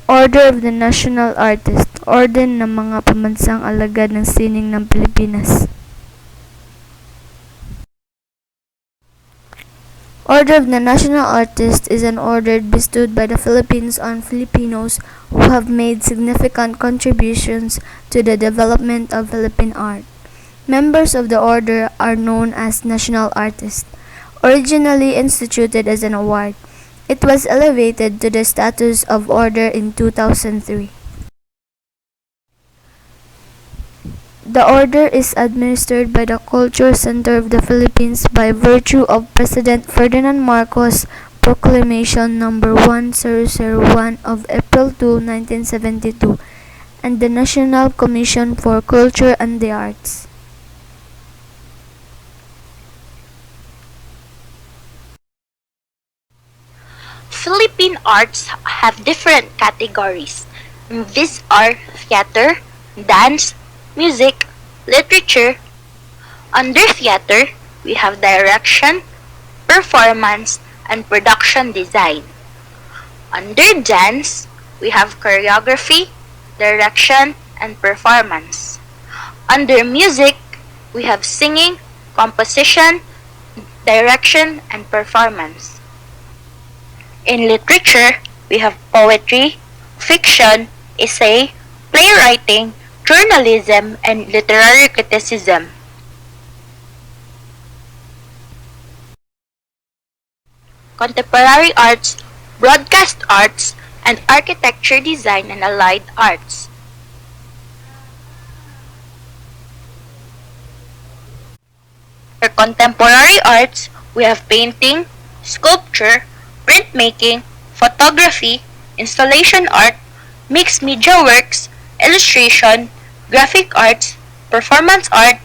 Order of the National Artist, Orden ng mga pambansang alagad ng sining ng Pilipinas. Order of the National Artist is an order bestowed by the Philippines on Filipinos who have made significant contributions to the development of Philippine art. Members of the order are known as National Artists. Originally instituted as an award, it was elevated to the status of order in 2003. The order is administered by the Culture Center of the Philippines by virtue of President Ferdinand Marcos Proclamation No. 1001 of April 2, 1972, and the National Commission for Culture and the Arts. Philippine arts have different categories. These are theater, dance, music, literature. Under theater, we have direction, performance, and production design. Under dance, we have choreography, direction, and performance. Under music, we have singing, composition, direction, and performance. In literature, we have poetry, fiction, essay, playwriting, journalism, and literary criticism. Contemporary arts, broadcast arts, and architecture, design, and allied arts. For contemporary arts, we have painting, sculpture, printmaking, photography, installation art, mixed media works, illustration, graphic arts, performance art,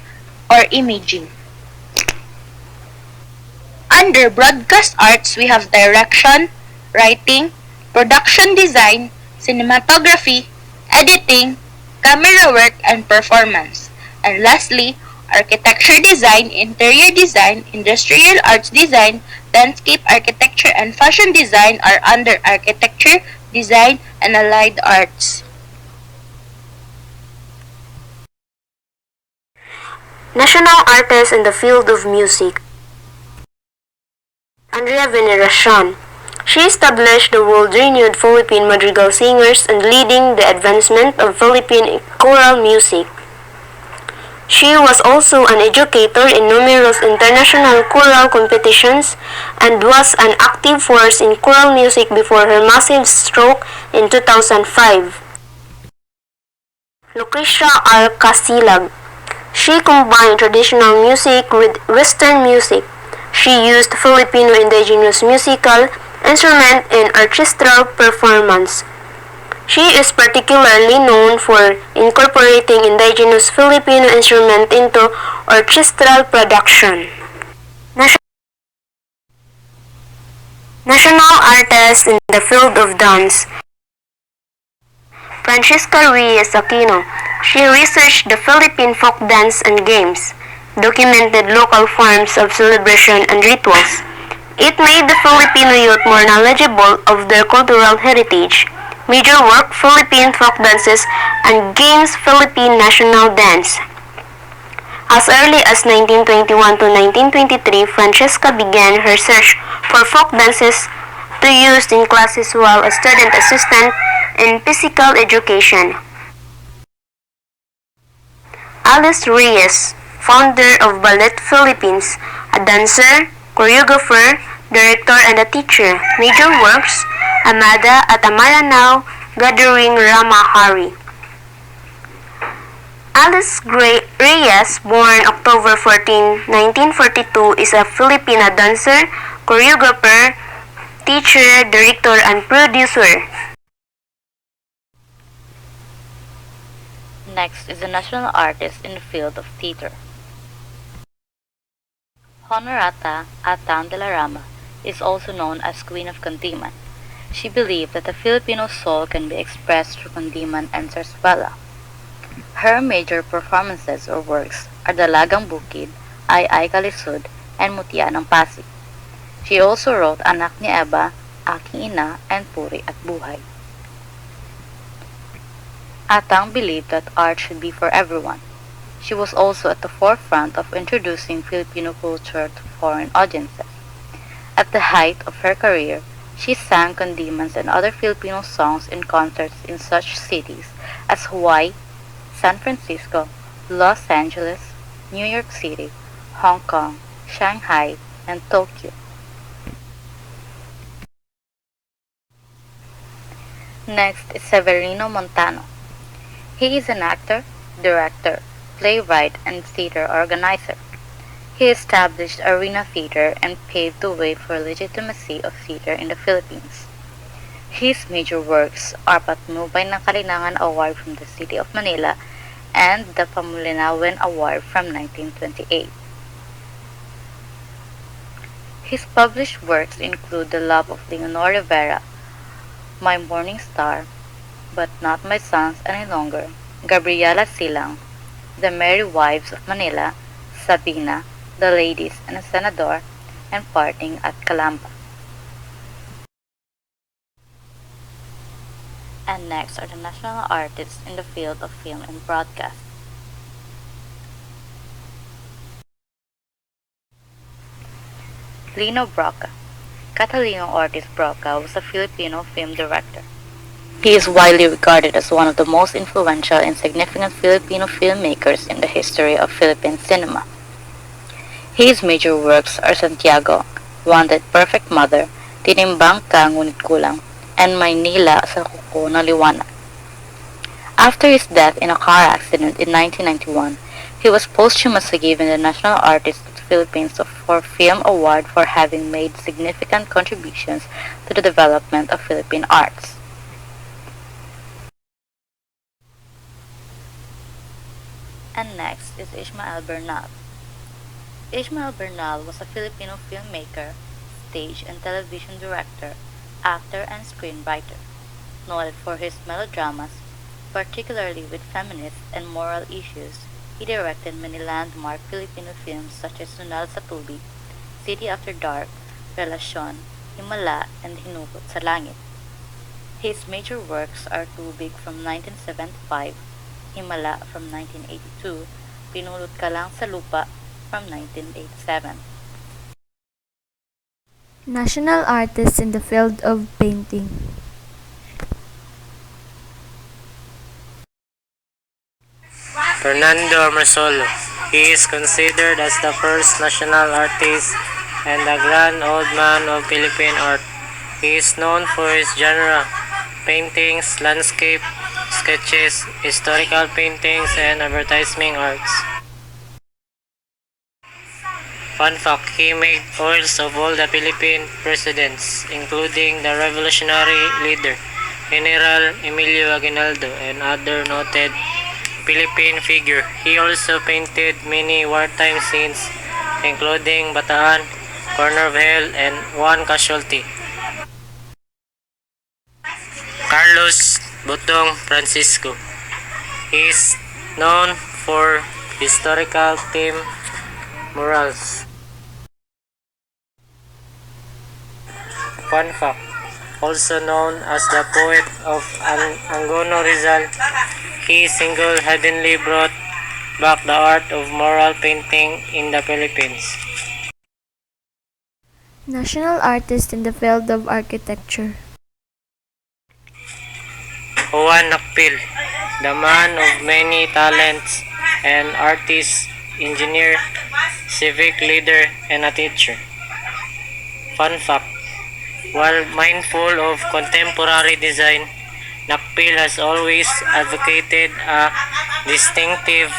or imaging. Under broadcast arts, we have direction, writing, production design, cinematography, editing, camera work, and performance. And lastly, architecture design, interior design, industrial arts design, landscape architecture, and fashion design are under architecture, design, and allied arts. National artist in the field of music. Andrea Veneracion. She established the world-renowned Philippine madrigal singers and leading the advancement of Philippine choral music. She was also an educator in numerous international choral competitions and was an active force in choral music before her massive stroke in 2005. Lucrecia R. Casilag. She combined traditional music with Western music. She used Filipino indigenous musical instrument in orchestral performance. She is particularly known for incorporating indigenous Filipino instrument into orchestral production. National artist in the field of dance. Francisca Reyes Aquino. She researched the Philippine folk dance and games, documented local forms of celebration and rituals. It made the Filipino youth more knowledgeable of their cultural heritage. Major work, Philippine folk dances and games, Philippine national dance. As early as 1921 to 1923, Francesca began her search for folk dances to use in classes while a student assistant in physical education. Alice Reyes, founder of Ballet Philippines, a dancer, choreographer, director, and a teacher. Major works, Amada at Amaranao, Gathering Rama Hari. Alice Reyes, born October 14, 1942, is a Filipina dancer, choreographer, teacher, director, and producer. Next is a national artist in the field of theater. Honorata Atang de la Rama is also known as Queen of Kundiman. She believed that the Filipino soul can be expressed through Kundiman and Zarzuela. Her major performances or works are Dalagang Bukid, Ay Kalisud, and Mutya ng Pasig. She also wrote Anak ni Eva, Aking Ina, and Puri at Buhay. Atang believed that art should be for everyone. She was also at the forefront of introducing Filipino culture to foreign audiences. At the height of her career, she sang Condiments and other Filipino songs in concerts in such cities as Hawaii, San Francisco, Los Angeles, New York City, Hong Kong, Shanghai, and Tokyo. Next is Severino Montano. He is an actor, director, playwright, and theater organizer. He established arena theater and paved the way for legitimacy of theater in the Philippines. His major works are Patnubay ng Kalinangan Award from the City of Manila and the Pamulinawen Award from 1928. His published works include The Love of Leonor Rivera, My Morning Star, But Not My Sons Any Longer, Gabriela Silang, The Merry Wives of Manila, Sabina, The Ladies and a Senador, and Parting at Calamba. And next are the national artists in the field of film and broadcast. Lino Broca. Catalino Ortiz Broca was a Filipino film director. He is widely regarded as one of the most influential and significant Filipino filmmakers in the history of Philippine cinema. His major works are Santiago, Wanted Perfect Mother, Tinimbang Ka Ngunit Kulang, and Maynila sa Kuko na Liwanag. After his death in a car accident in 1991, he was posthumously given the National Artist of the Philippines for Film Award for having made significant contributions to the development of Philippine arts. And next is Ishmael Bernal. Ishmael Bernal was a Filipino filmmaker, stage and television director, actor and screenwriter, noted for his melodramas, particularly with feminist and moral issues. He directed many landmark Filipino films such as Sunal sa Tubig, City After Dark, Relasyon, Himala, and Hinukot sa Langit. His major works are Tubig from 1975, Himala from 1982, Pinulot Ka Lang sa Lupa from 1987. National artists in the field of painting. Fernando Marsolo. He is considered as the first national artist and the grand old man of Philippine art. He is known for his genre, paintings, landscape, sketches, historical paintings, and advertising arts. Fun fact, he made oils of all the Philippine presidents, including the revolutionary leader, General Emilio Aguinaldo, and other noted Philippine figure. He also painted many wartime scenes, including Bataan, Corner of Hell, and One Casualty. Carlos Botong Francisco. He is known for historical theme murals. Fun fact, also known as the poet of Angono Rizal, he single-handedly brought back the art of mural painting in the Philippines. National artist in the field of architecture. Juan Nakpil, the man of many talents, an artist, engineer, civic leader, and a teacher. Fun fact, while mindful of contemporary design, Nakpil has always advocated a distinctive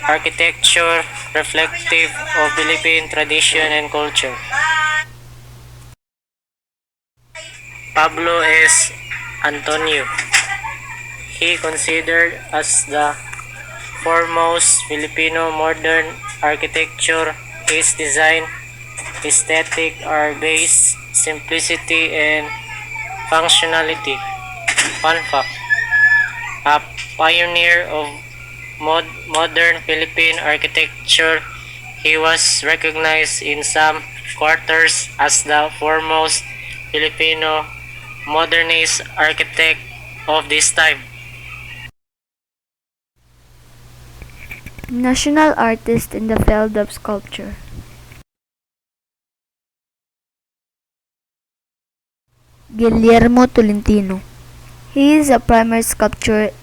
architecture reflective of Philippine tradition and culture. Pablo S. Antonio. He considered as the foremost Filipino modern architecture. His design aesthetic are based simplicity and functionality. Fun fact, a pioneer of modern Philippine architecture, he was recognized in some quarters as the foremost Filipino modernist architect of this time. National artist in the field of sculpture. Guillermo Tolentino. He is a primary sculptor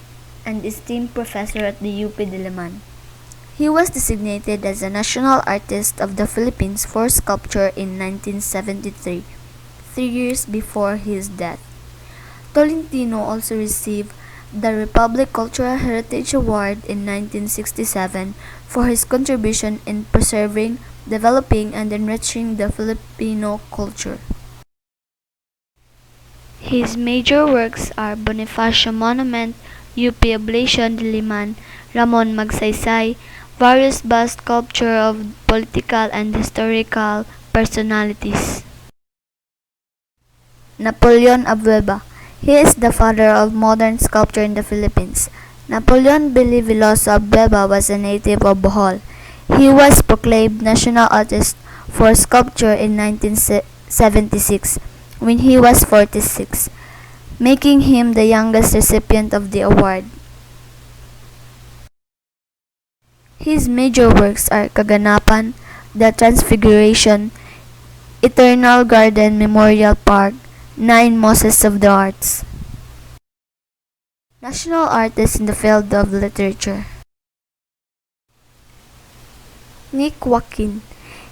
and esteemed professor at the UP Diliman. He was designated as a National Artist of the Philippines for sculpture in 1973, 3 years before his death. Tolentino also received the Republic Cultural Heritage Award in 1967 for his contribution in preserving, developing, and enriching the Filipino culture. His major works are Bonifacio Monument, UP Oblation Diliman, Ramon Magsaysay, various bust sculpture of political and historical personalities. Napoleon Abueva. He is the father of modern sculpture in the Philippines. Napoleon Billy Veloso Abueva was a native of Bohol. He was proclaimed National Artist for Sculpture in 1976 when he was 46, making him the youngest recipient of the award. His major works are Kaganapan, The Transfiguration, Eternal Garden Memorial Park, Nine Moses of the Arts. National artist in the field of literature. Nick Joaquin.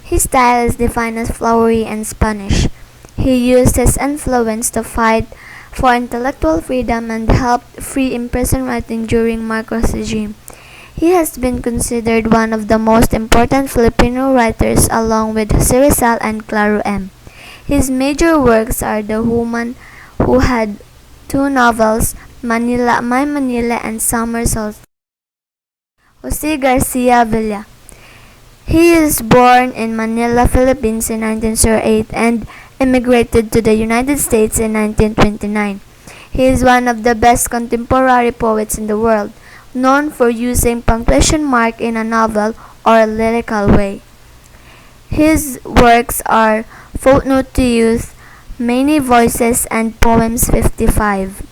His style is defined as flowery and Spanish. He used his influence to fight for intellectual freedom and helped free imprisoned writing during Marcos' regime. He has been considered one of the most important Filipino writers along with Jose Rizal and Claro M. His major works are The Woman Who Had Two Novels, Manila, My Manila, and Summer Solstice. Jose Garcia Villa. He is born in Manila, Philippines in 1908 and immigrated to the United States in 1929. He is one of the best contemporary poets in the world, known for using punctuation mark in a novel or lyrical way. His works are Footnote to Youth, Many Voices, and Poems 55.